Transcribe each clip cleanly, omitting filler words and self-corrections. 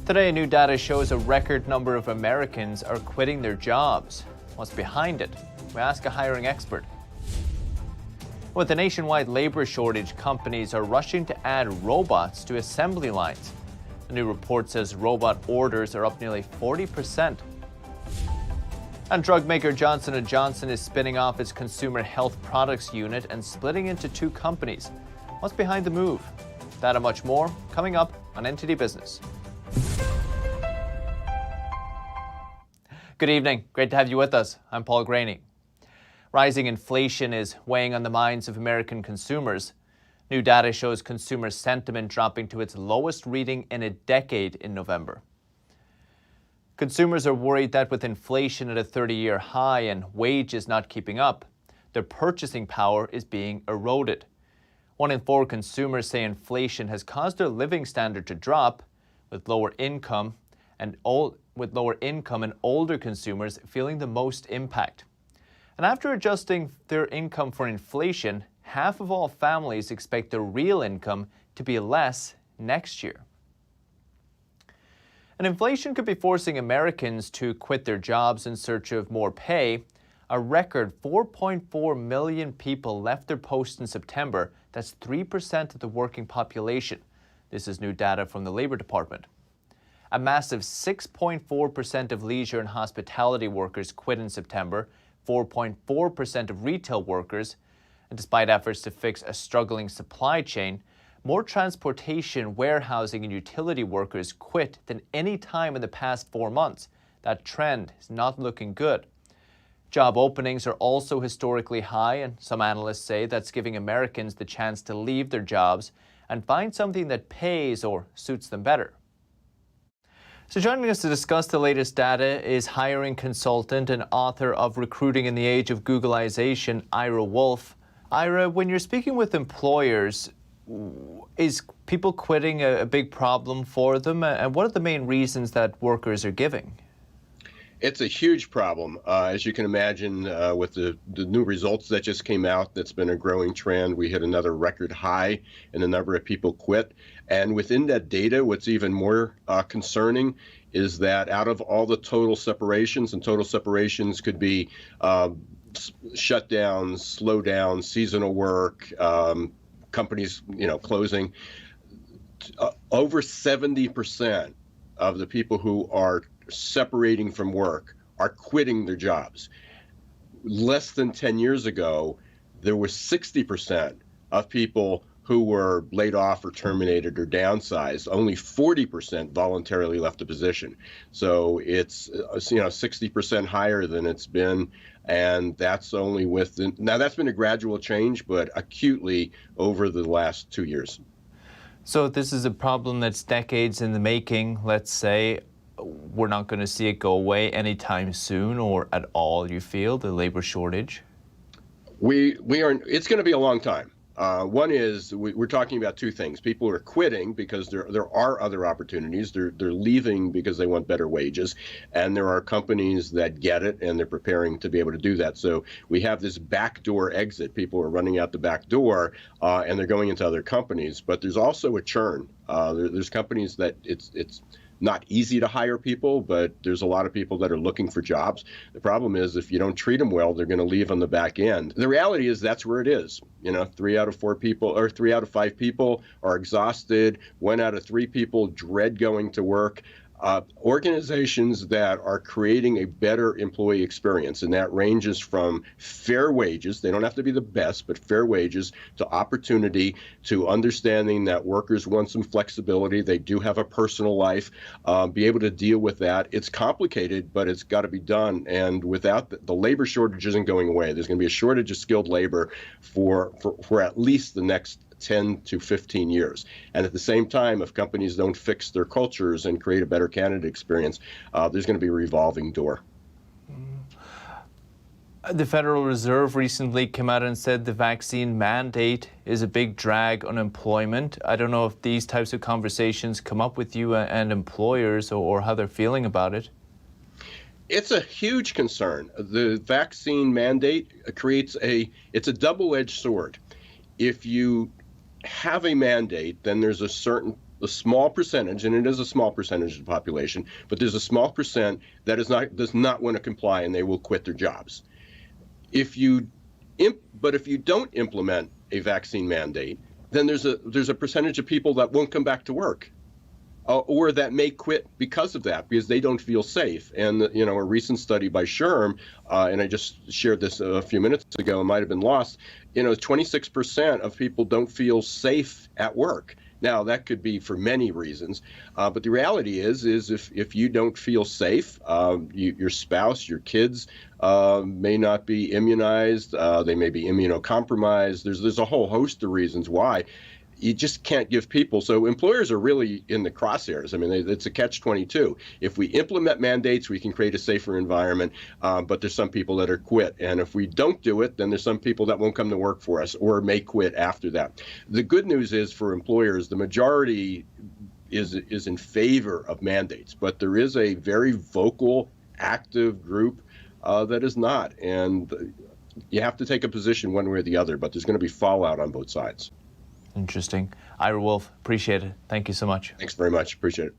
Today, new data shows a record number of Americans are quitting their jobs. What's behind it? We ask a hiring expert. With a nationwide labor shortage, companies are rushing to add robots to assembly lines. A new report says robot orders are up nearly 40%. And drug maker Johnson & Johnson is spinning off its consumer health products unit and splitting into two companies. What's behind the move? That and much more coming up on NTD Business. Good evening. Great to have you with us. I'm Paul Graney. Rising inflation is weighing on the minds of American consumers. New data shows consumer sentiment dropping to its lowest reading in a decade in November. Consumers are worried that with inflation at a 30-year high and wages not keeping up, their purchasing power is being eroded. 1 in 4 consumers say inflation has caused their living standard to drop, with lower income and older consumers feeling the most impact. And after adjusting their income for inflation, half of all families expect their real income to be less next year. And inflation could be forcing Americans to quit their jobs in search of more pay. A record 4.4 million people left their posts in September. That's 3% of the working population. This is new data from the Labor Department. A massive 6.4% of leisure and hospitality workers quit in September, 4.4% of retail workers. And despite efforts to fix a struggling supply chain, more transportation, warehousing, and utility workers quit than any time in the past 4 months. That trend is not looking good. Job openings are also historically high, and some analysts say that's giving Americans the chance to leave their jobs and find something that pays or suits them better. So joining us to discuss the latest data is hiring consultant and author of Recruiting in the Age of Googleization, Ira Wolfe. Ira, when you're speaking with employers, is people quitting a big problem for them? And what are the main reasons that workers are giving? It's a huge problem. As you can imagine, with the new results that just came out, that's been a growing trend. We hit another record high in the number of people quit. And within that data, what's even more concerning is that out of all the total separations, and total separations could be shutdowns, slowdowns, seasonal work, companies, closing, over 70% of the people who are separating from work are quitting their jobs. Less than 10 years ago, there was 60% of people who were laid off or terminated or downsized. Only 40% voluntarily left the position. So it's 60% higher than it's been, and that's only now that's been a gradual change, but acutely over the last 2 years. So this is a problem that's decades in the making, let's say. We're not going to see it go away anytime soon or at all, you feel, the labor shortage? It's going to be a long time. One is we're talking about two things. People are quitting because there are other opportunities. They're leaving because they want better wages. And there are companies that get it and they're preparing to be able to do that. So we have this backdoor exit. People are running out the back door and they're going into other companies. But there's also a churn. There's companies that it's not easy to hire people, but there's a lot of people that are looking for jobs. The problem is if you don't treat them well, they're going to leave on the back end. The reality is that's where it is. 3 out of 4 people or 3 out of 5 people are exhausted. 1 out of 3 people dread going to work. Organizations that are creating a better employee experience, and that ranges from fair wages, they don't have to be the best, but fair wages, to opportunity, to understanding that workers want some flexibility, they do have a personal life, be able to deal with that. It's complicated, but it's got to be done, and without the labor shortage isn't going away. There's going to be a shortage of skilled labor for at least the next 10 to 15 years. And at the same time, if companies don't fix their cultures and create a better candidate experience, there's going to be a revolving door. The Federal Reserve recently came out and said the vaccine mandate is a big drag on employment. I don't know if these types of conversations come up with you and employers or how they're feeling about it. It's a huge concern. The vaccine mandate it's a double-edged sword. If you have a mandate, then there's a certain a small percentage, and it is a small percentage of the population, but there's a small percent that does not want to comply, and they will quit their jobs. If you don't implement a vaccine mandate, then there's a percentage of people that won't come back to work, or that may quit because of that, because they don't feel safe. And a recent study by SHRM, and I just shared this a few minutes ago, it might have been lost. 26% of people don't feel safe at work. Now, that could be for many reasons, but the reality is if you don't feel safe, your spouse, your kids may not be immunized, they may be immunocompromised. There's a whole host of reasons why. You just can't give people. So employers are really in the crosshairs. I mean, it's a catch-22. If we implement mandates, we can create a safer environment, but there's some people that are quit. And if we don't do it, then there's some people that won't come to work for us or may quit after that. The good news is for employers, the majority is in favor of mandates, but there is a very vocal, active group that is not. And you have to take a position one way or the other, but there's going to be fallout on both sides. Interesting. Ira Wolfe, appreciate it. Thank you so much. Thanks very much. Appreciate it.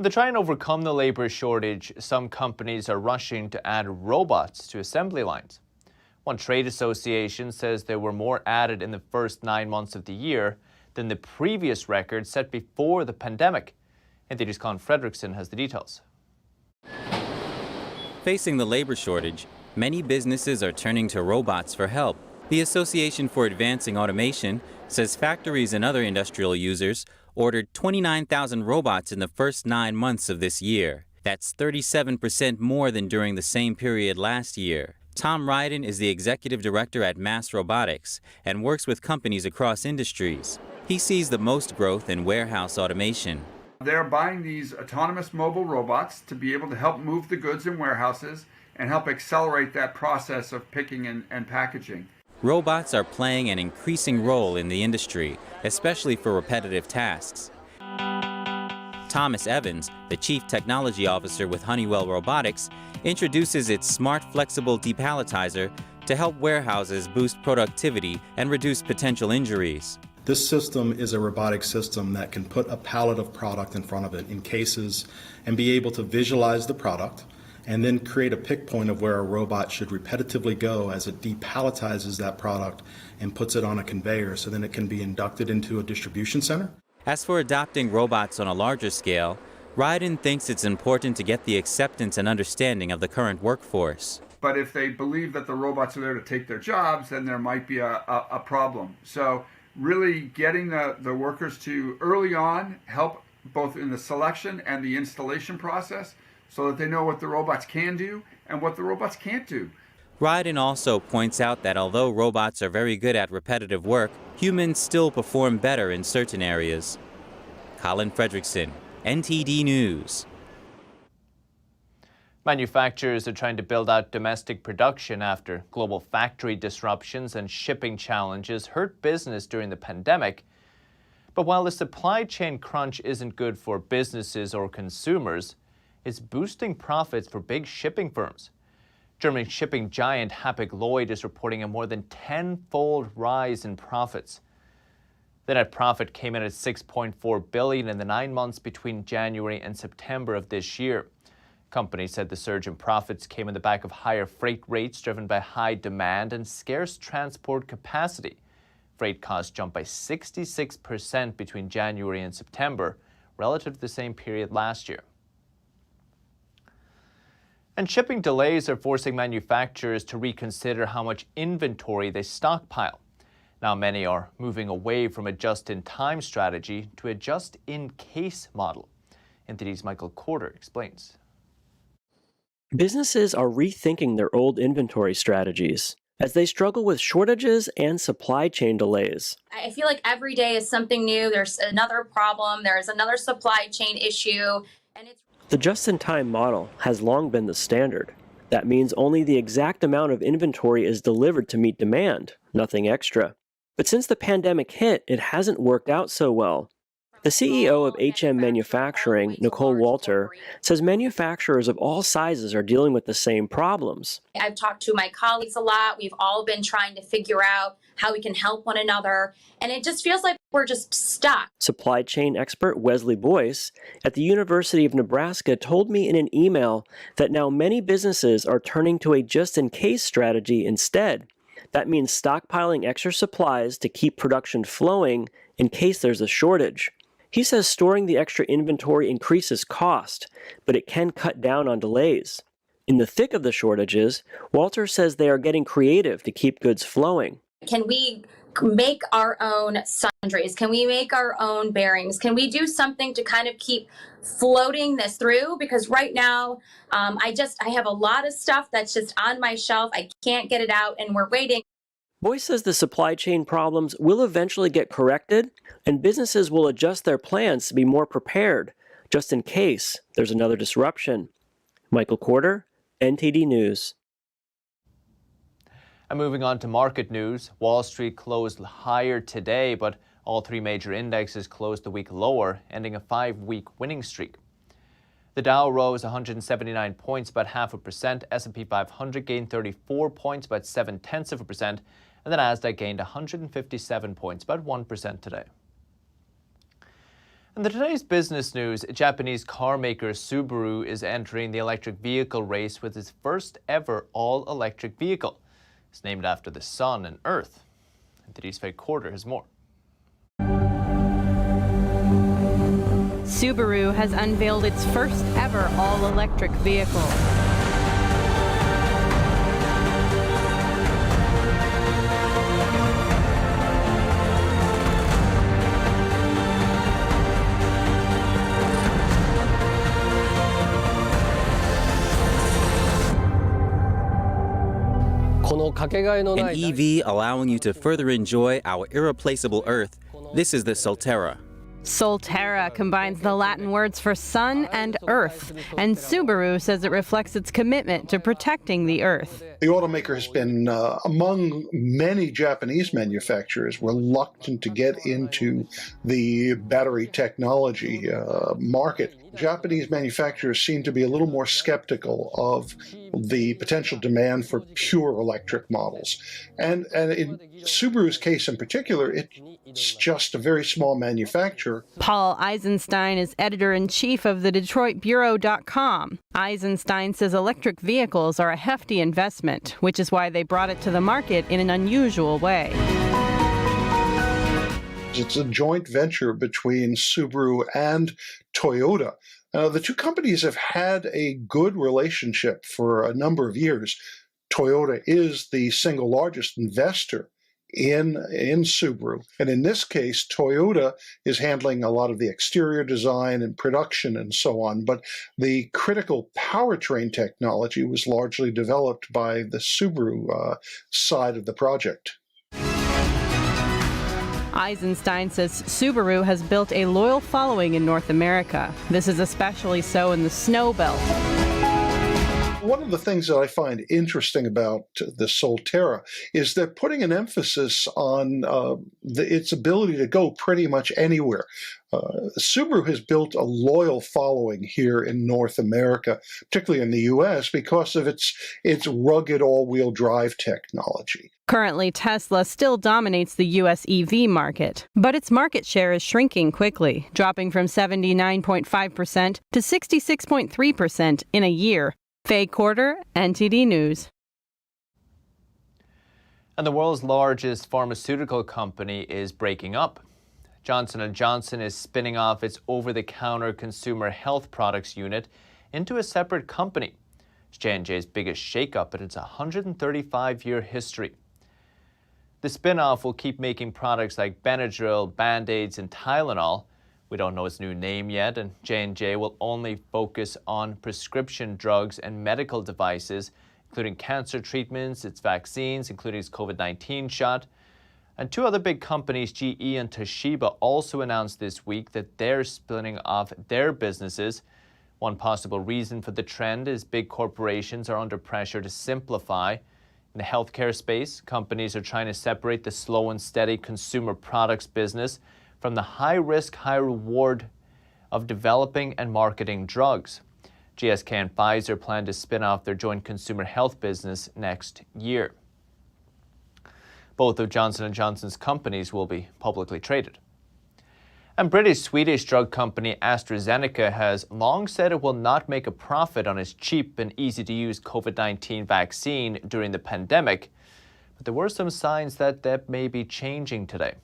To try and overcome the labor shortage, some companies are rushing to add robots to assembly lines. One trade association says there were more added in the first 9 months of the year than the previous record set before the pandemic. NTD's Colin Fredrickson has the details. Facing the labor shortage, many businesses are turning to robots for help. The Association for Advancing Automation says factories and other industrial users ordered 29,000 robots in the first 9 months of this year. That's 37% more than during the same period last year. Tom Ryden is the executive director at Mass Robotics and works with companies across industries. He sees the most growth in warehouse automation. They're buying these autonomous mobile robots to be able to help move the goods in warehouses and help accelerate that process of picking and packaging. Robots are playing an increasing role in the industry, especially for repetitive tasks. Thomas Evans, the Chief Technology Officer with Honeywell Robotics, introduces its smart flexible depalletizer to help warehouses boost productivity and reduce potential injuries. This system is a robotic system that can put a pallet of product in front of it in cases and be able to visualize the product and then create a pick point of where a robot should repetitively go as it depalletizes that product and puts it on a conveyor so then it can be inducted into a distribution center. As for adopting robots on a larger scale, Ryden thinks it's important to get the acceptance and understanding of the current workforce. But if they believe that the robots are there to take their jobs, then there might be a problem. So really getting the workers to early on help both in the selection and the installation process, so that they know what the robots can do and what the robots can't do. Ryden also points out that although robots are very good at repetitive work, humans still perform better in certain areas. Colin Fredrickson, NTD News. Manufacturers are trying to build out domestic production after global factory disruptions and shipping challenges hurt business during the pandemic. But while the supply chain crunch isn't good for businesses or consumers, it's boosting profits for big shipping firms. German shipping giant Hapag-Lloyd is reporting a more than tenfold rise in profits. The net profit came in at $6.4 billion in the 9 months between January and September of this year. Company said the surge in profits came in the back of higher freight rates driven by high demand and scarce transport capacity. Freight costs jumped by 66% between January and September relative to the same period last year. And shipping delays are forcing manufacturers to reconsider how much inventory they stockpile. Now many are moving away from a just-in-time strategy to a just-in-case model. NTD's Michael Corder explains. Businesses are rethinking their old inventory strategies as they struggle with shortages and supply chain delays. I feel like every day is something new. There's another problem. There's another supply chain issue. And it's The just-in-time model has long been the standard. That means only the exact amount of inventory is delivered to meet demand, nothing extra. But since the pandemic hit, it hasn't worked out so well. The CEO of HM Manufacturing, Nicole Walter, says manufacturers of all sizes are dealing with the same problems. I've talked to my colleagues a lot. We've all been trying to figure out how we can help one another. And it just feels like we're just stuck. Supply chain expert Wesley Boyce at the University of Nebraska told me in an email that now many businesses are turning to a just-in-case strategy instead. That means stockpiling extra supplies to keep production flowing in case there's a shortage. He says storing the extra inventory increases cost, but it can cut down on delays. In the thick of the shortages, Walter says they are getting creative to keep goods flowing. Can we make our own sundries? Can we make our own bearings? Can we do something to kind of keep floating this through? Because right now, I have a lot of stuff that's just on my shelf. I can't get it out, and we're waiting. Boyce says the supply chain problems will eventually get corrected, and businesses will adjust their plans to be more prepared, just in case there's another disruption. Michael Corder, NTD News. And moving on to market news, Wall Street closed higher today, but all three major indexes closed the week lower, ending a 5-week winning streak. The Dow rose 179 points, about 0.5%. S&P 500 gained 34 points, about 0.7%. And the Nasdaq gained 157 points, about 1% today. In today's business news, Japanese car maker Subaru is entering the electric vehicle race with its first ever all-electric vehicle. It's named after the sun and earth. NTD's Faye Corder has more. Subaru has unveiled its first ever all-electric vehicle. An EV allowing you to further enjoy our irreplaceable Earth. This is the Solterra. Solterra combines the Latin words for sun and earth, and Subaru says it reflects its commitment to protecting the earth. The automaker has been, among many Japanese manufacturers, reluctant to get into the battery technology market. Japanese manufacturers seem to be a little more skeptical of the potential demand for pure electric models. And in Subaru's case in particular, it's just a very small manufacturer. Paul Eisenstein is editor-in-chief of the DetroitBureau.com. Eisenstein says electric vehicles are a hefty investment, which is why they brought it to the market in an unusual way. It's a joint venture between Subaru and Toyota. The two companies have had a good relationship for a number of years. Toyota is the single largest investor in Subaru. And in this case, Toyota is handling a lot of the exterior design and production and so on. But the critical powertrain technology was largely developed by the Subaru side of the project. Eisenstein says Subaru has built a loyal following in North America. This is especially so in the snow belt. One of the things that I find interesting about the Solterra is they're putting an emphasis on its ability to go pretty much anywhere. Subaru has built a loyal following here in North America, particularly in the U.S., because of its rugged all-wheel drive technology. Currently, Tesla still dominates the U.S. EV market, but its market share is shrinking quickly, dropping from 79.5% to 66.3% in a year. Faye Corder, NTD News. And the world's largest pharmaceutical company is breaking up. Johnson & Johnson is spinning off its over-the-counter consumer health products unit into a separate company. It's J&J's biggest shakeup in its 135-year history. The spin-off will keep making products like Benadryl, Band-Aids, and Tylenol. We don't know its new name yet, and J&J will only focus on prescription drugs and medical devices, including cancer treatments, its vaccines, including its COVID-19 shot. And two other big companies, GE and Toshiba, also announced this week that they're spinning off their businesses. One possible reason for the trend is big corporations are under pressure to simplify. In the healthcare space, companies are trying to separate the slow and steady consumer products business from the high-risk, high-reward of developing and marketing drugs. GSK and Pfizer plan to spin off their joint consumer health business next year. Both of Johnson & Johnson's companies will be publicly traded. And British-Swedish drug company Astrazeneca has long said it will not make a profit on its cheap and easy-to-use COVID-19 vaccine during the pandemic. But there were some signs that may be changing today.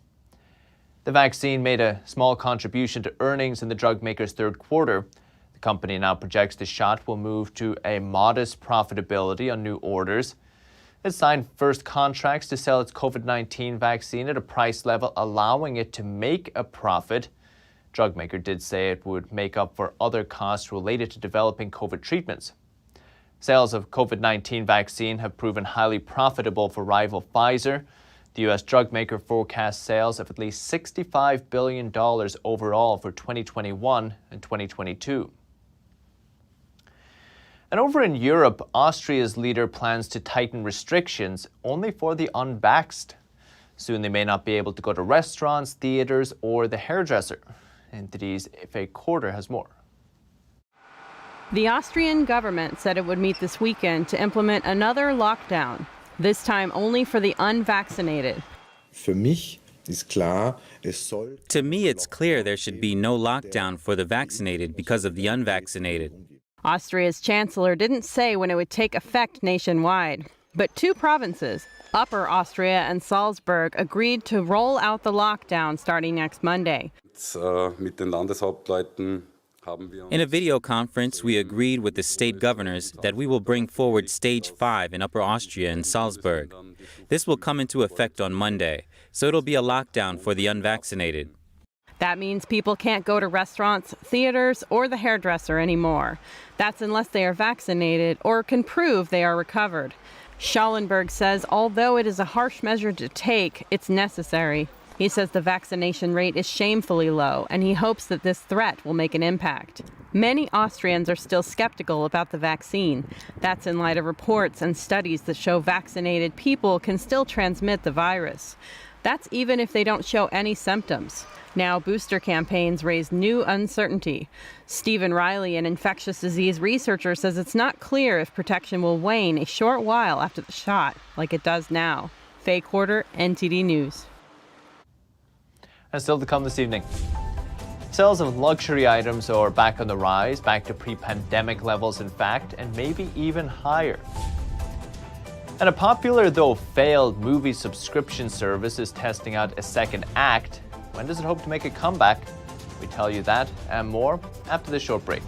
The vaccine made a small contribution to earnings in the drug maker's third quarter. The company now projects the shot will move to a modest profitability on new orders. It signed first contracts to sell its COVID-19 vaccine at a price level allowing it to make a profit. Drug maker did say it would make up for other costs related to developing COVID treatments. Sales of COVID-19 vaccine have proven highly profitable for rival Pfizer. The U.S. drug maker forecasts sales of at least $65 billion overall for 2021 and 2022. And over in Europe, Austria's leader plans to tighten restrictions only for the unvaxxed. Soon they may not be able to go to restaurants, theaters, or the hairdresser. NTD's Faye Quarter has more. The Austrian government said it would meet this weekend to implement another lockdown, this time only for the unvaccinated. To me, it's clear there should be no lockdown for the vaccinated because of the unvaccinated. Austria's chancellor didn't say when it would take effect nationwide, but two provinces, Upper Austria and Salzburg, agreed to roll out the lockdown starting next Monday. In a video conference, we agreed with the state governors that we will bring forward Stage 5 in Upper Austria and Salzburg. This will come into effect on Monday, so it'll be a lockdown for the unvaccinated. That means people can't go to restaurants, theaters, or the hairdresser anymore. That's unless they are vaccinated or can prove they are recovered. Schallenberg says although it is a harsh measure to take, it's necessary. He says the vaccination rate is shamefully low, and he hopes that this threat will make an impact. Many Austrians are still skeptical about the vaccine. That's in light of reports and studies that show vaccinated people can still transmit the virus. That's even if they don't show any symptoms. Now, booster campaigns raise new uncertainty. Stephen Riley, an infectious disease researcher, says it's not clear if protection will wane a short while after the shot, like it does now. Faye Quarter, NTD News. And still to come this evening. Sales of luxury items are back on the rise, back to pre-pandemic levels, in fact, and maybe even higher. And a popular, though failed, movie subscription service is testing out a second act. When does it hope to make a comeback? We tell you that and more after this short break.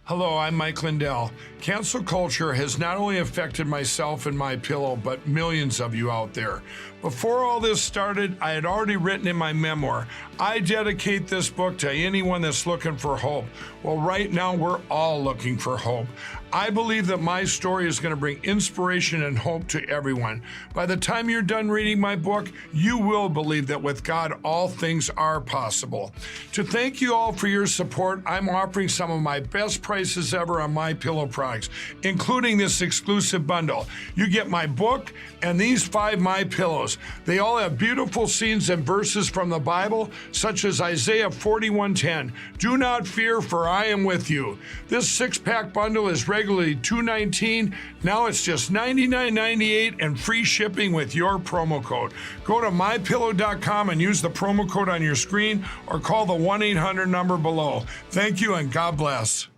Hello, I'm Mike Lindell. Cancel culture has not only affected myself and MyPillow, but millions of you out there. Before all this started, I had already written in my memoir, I dedicate this book to anyone that's looking for hope. Well, right now, we're all looking for hope. I believe that my story is going to bring inspiration and hope to everyone. By the time you're done reading my book, you will believe that with God, all things are possible. To thank you all for your support, I'm offering some of my best prices ever on MyPillow products, including this exclusive bundle. You get my book and these 5 MyPillows. They all have beautiful scenes and verses from the Bible, such as Isaiah 41:10. Do not fear, for I am with you. This 6-pack bundle is regularly $219. Now it's just $99.98 and free shipping with your promo code. Go to mypillow.com and use the promo code on your screen or call the 1-800 number below. Thank you and God bless.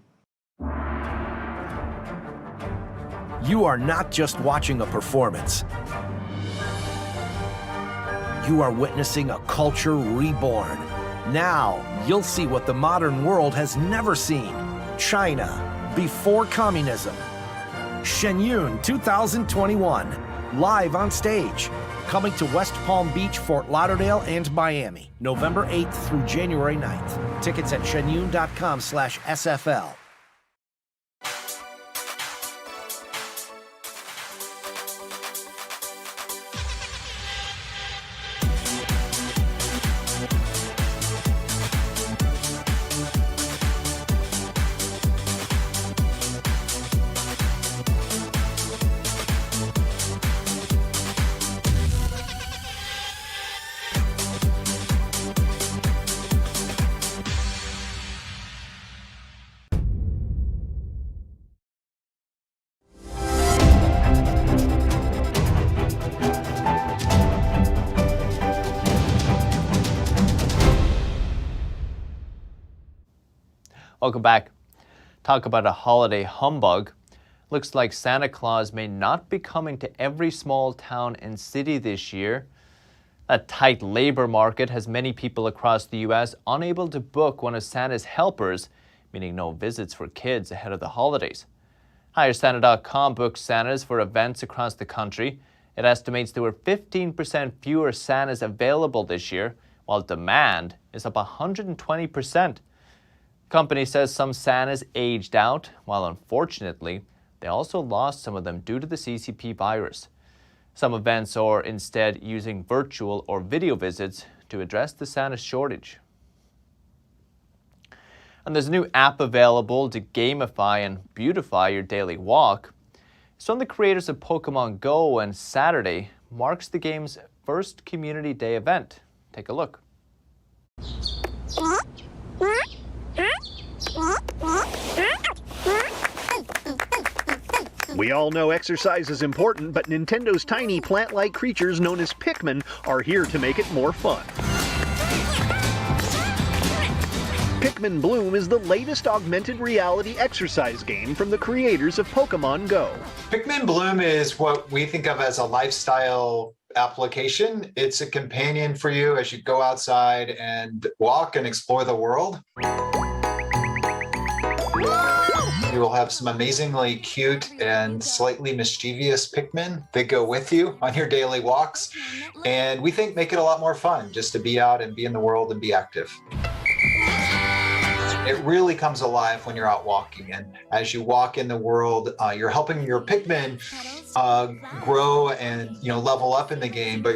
You are not just watching a performance. You are witnessing a culture reborn. Now, you'll see what the modern world has never seen. China, before communism. Shen Yun 2021, live on stage. Coming to West Palm Beach, Fort Lauderdale, and Miami, November 8th through January 9th. Tickets at shenyun.com/SFL. Welcome back. Talk about a holiday humbug. Looks like Santa Claus may not be coming to every small town and city this year. A tight labor market has many people across the U.S. unable to book one of Santa's helpers, meaning no visits for kids ahead of the holidays. HireSanta.com books Santas for events across the country. It estimates there were 15% fewer Santas available this year, while demand is up 120%. The company says some Santas aged out, while unfortunately, they also lost some of them due to the CCP virus. Some events are instead using virtual or video visits to address the Santa shortage. And there's a new app available to gamify and beautify your daily walk. It's from the creators of Pokemon Go, and Saturday marks the game's first Community Day event. Take a look. We all know exercise is important, but Nintendo's tiny plant-like creatures known as Pikmin are here to make it more fun. Pikmin Bloom is the latest augmented reality exercise game from the creators of Pokemon Go. Pikmin Bloom is what we think of as a lifestyle application. It's a companion for you as you go outside and walk and explore the world. You will have some amazingly cute and slightly mischievous Pikmin that go with you on your daily walks. And we think make it a lot more fun just to be out and be in the world and be active. It really comes alive when you're out walking, and as you walk in the world, you're helping your Pikmin grow and level up in the game. But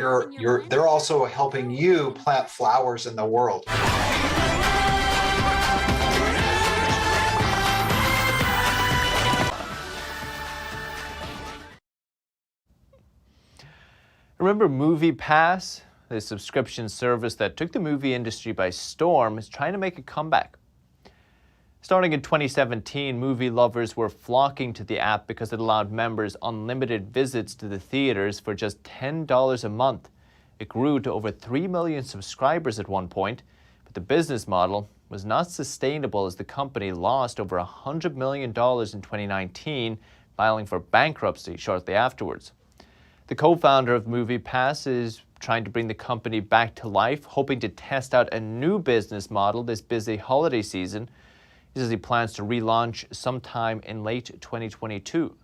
they're also helping you plant flowers in the world. Remember Moviepass? The subscription service that took the movie industry by storm is trying to make a comeback. Starting in 2017, movie lovers were flocking to the app because it allowed members unlimited visits to the theaters for just $10 a month. It grew to over 3 million subscribers at one point, but the business model was not sustainable as the company lost over $100 million in 2019, filing for bankruptcy shortly afterwards. The co-founder of Moviepass is trying to bring the company back to life, hoping to test out a new business model this busy holiday season. He says he plans to relaunch sometime in late 2022.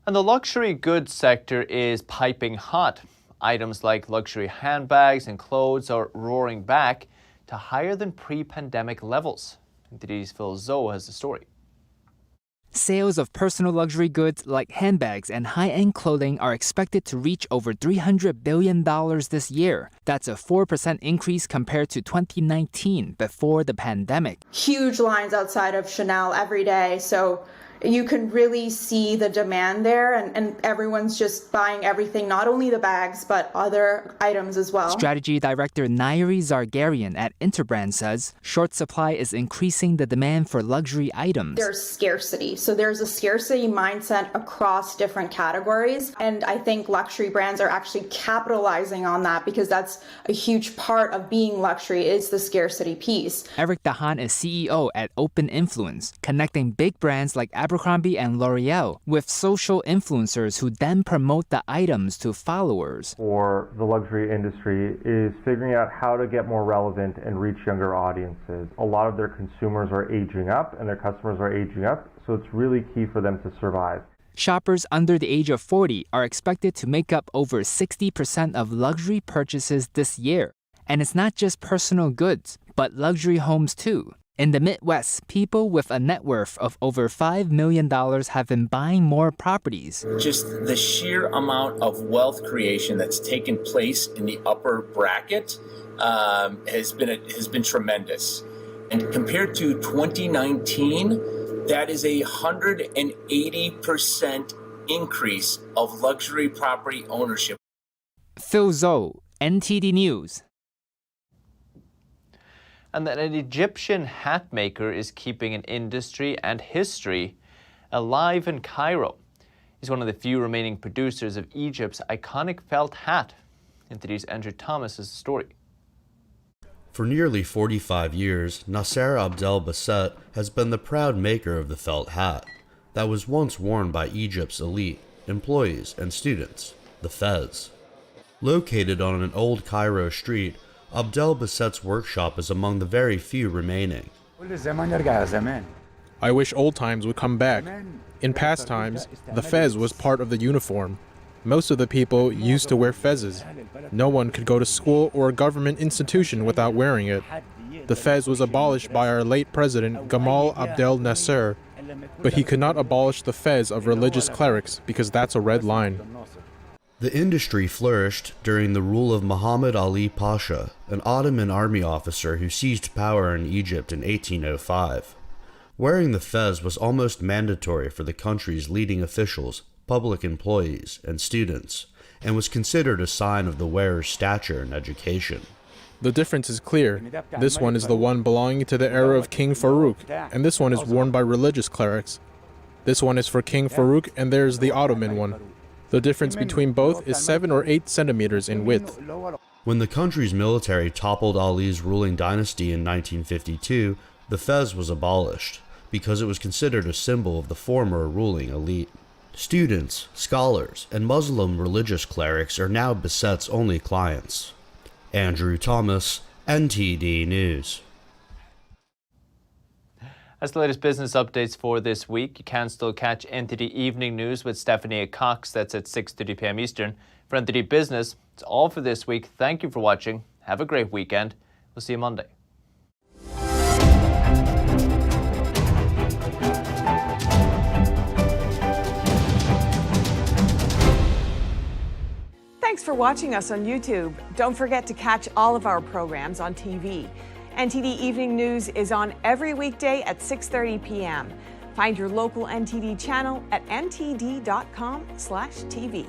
And the luxury goods sector is piping hot. Items like luxury handbags and clothes are roaring back to higher than pre-pandemic levels. NTD's Phil Zoe has the story. Sales of personal luxury goods like handbags and high-end clothing are expected to reach over $300 billion this year. That's a 4% increase compared to 2019 before the pandemic. Huge lines outside of Chanel every day, so you can really see the demand there, and everyone's just buying everything, not only the bags, but other items as well. Strategy Director Nairi Zargarian at Interbrand says short supply is increasing the demand for luxury items. There's scarcity, so there's a scarcity mindset across different categories, and I think luxury brands are actually capitalizing on that because that's a huge part of being luxury is the scarcity piece. Eric Dahan is CEO at Open Influence, connecting big brands like Abercrombie and L'Oreal with social influencers who then promote the items to followers. For the luxury industry is figuring out how to get more relevant and reach younger audiences. A lot of their consumers are aging up and their customers are aging up, so it's really key for them to survive. Shoppers under the age of 40 are expected to make up over 60% of luxury purchases this year. And it's not just personal goods, but luxury homes too. In the Midwest, people with a net worth of over $5 million have been buying more properties. Just the sheer amount of wealth creation that's taken place in the upper bracket has been tremendous. And compared to 2019, that is 180% increase of luxury property ownership. Phil Zoe, NTD News. And that an Egyptian hat maker is keeping an industry and history alive in Cairo. He's one of the few remaining producers of Egypt's iconic felt hat. NTD's Andrew Thomas has the story. For nearly 45 years, Nasser Abdel Basset has been the proud maker of the felt hat that was once worn by Egypt's elite, employees, and students, the Fez. Located on an old Cairo street, Abdel Basset's workshop is among the very few remaining. I wish old times would come back. In past times, the fez was part of the uniform. Most of the people used to wear fezes. No one could go to school or a government institution without wearing it. The fez was abolished by our late president, Gamal Abdel Nasser, but he could not abolish the fez of religious clerics because that's a red line. The industry flourished during the rule of Muhammad Ali Pasha, an Ottoman army officer who seized power in Egypt in 1805. Wearing the fez was almost mandatory for the country's leading officials, public employees, and students, and was considered a sign of the wearer's stature and education. The difference is clear. This one is the one belonging to the era of King Farouk, and this one is worn by religious clerics. This one is for King Farouk, and there's the Ottoman one. The difference between both is 7 or 8 centimeters in width. When the country's military toppled Ali's ruling dynasty in 1952, the fez was abolished, because it was considered a symbol of the former ruling elite. Students, scholars, and Muslim religious clerics are now Basset's only clients. Andrew Thomas, NTD News. That's the latest business updates for this week. You can still catch NTD Evening News with Stephanie Cox. That's at 6:30 p.m. Eastern. For NTD Business, it's all for this week. Thank you for watching. Have a great weekend. We'll see you Monday. Thanks for watching us on YouTube. Don't forget to catch all of our programs on TV. NTD Evening News is on every weekday at 6:30 p.m. Find your local NTD channel at ntd.com/TV.